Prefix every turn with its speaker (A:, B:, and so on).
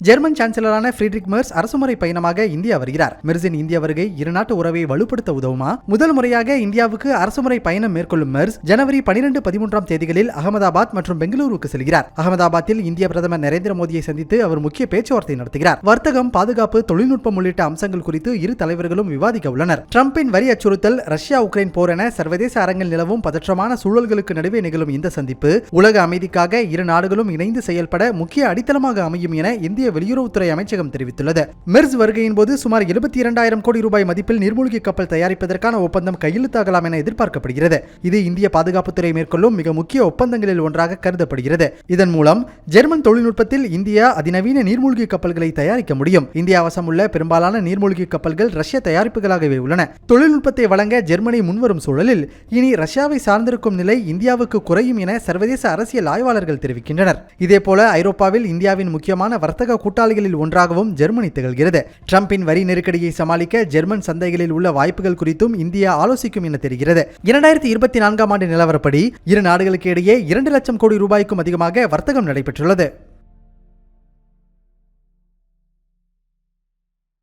A: German சான்சலரான ஃபிரிட்ரிக் Merz அரசுமுறை பயணமாக India வருகிறார். மெர்ஸின் இந்திய வருகை இருநாட்டு உறவை வலுப்படுத்த உதவுமா? முதல் முறையாக இந்தியாவுக்கு அரசுமுறை பயணம் மேற்கொள்ளும் மெர்ஸ் ஜனவரி 12, 13 தேதிகளில் அகமதாபாத் மற்றும் பெங்களூருக்கு செல்கிறார். அகமதாபாத்தில் இந்திய பிரதமர் நரேந்திர மோடியை சந்தித்து அவர் முக்கிய பேச்சுவார்த்தை நடத்துகிறார். வர்த்தகம், பாதுகாப்பு, தொழில்நுட்பம் உள்ளிட்ட அம்சங்கள் குறித்து இரு தலைவர்களும் விவாதிக்க உள்ளனர். டிரம்பின் வரி அச்சுறுத்தல், ரஷ்யா உக்ரைன் போர் என சர்வதேச அரங்கில் நிலவும் பதற்றமான சூழல்களுக்கு நடுவே நிகழும் இந்த சந்திப்பு உலக அமைதிக்காக இரு நாடுகளும் இணைந்து செயல்பட முக்கிய அடித்தளமாக அமையும் என இந்திய வெளியுறவுத்துறை அமைச்சகம் தெரிவித்துள்ளது. மெர்ஸ் வருகையின் போது சுமார் 72,000 கோடி ரூபாய் மதிப்பில் நீர்மூழ்கி கப்பல் தயாரிப்பதற்கான ஒப்பந்தம் கையெழுத்தாகலாம் என எதிர்பார்க்கப்படுகிறது. இது இந்திய பாதுகாப்புத்துறை மேற்கொள்ளும் மிக முக்கிய ஒப்பந்தங்களில் ஒன்றாக கருதப்படுகிறது. இதன் மூலம் ஜெர்மன் தொழில்நுட்பத்தில் இந்தியா அதிநவீன நீர்மூழ்கி கப்பல்களை தயாரிக்க முடியும். இந்தியா வசம் உள்ள பெரும்பாலான நீர்மூழ்கி கப்பல்கள் ரஷ்ய தயாரிப்புகளாகவே உள்ளன. தொழில்நுட்பத்தை வழங்க ஜெர்மனி முன்வரும் சூழலில் இனி ரஷ்யாவை சார்ந்திருக்கும் நிலை இந்தியாவுக்கு குறையும் என சர்வதேச அரசியல் ஆய்வாளர்கள் தெரிவிக்கின்றனர். இதேபோல ஐரோப்பாவில் இந்தியாவின் முக்கியமான வர்த்தக கூட்டாளிகளில் ஒன்றாகவும் ஜெர்மனி திகழ்கிறது. டிரம்பின் வரி நெருக்கடியை சமாளிக்க ஜெர்மன் சந்தைகளில் உள்ள வாய்ப்புகள் குறித்தும் இந்தியா ஆலோசிக்கும் என தெரிகிறது. 2024 ஆண்டு நிலவரப்படி இரு நாடுகளுக்கு இடையே 2 லட்சம் கோடி ரூபாய்க்கும் அதிகமாக வர்த்தகம் நடைபெற்றுள்ளது.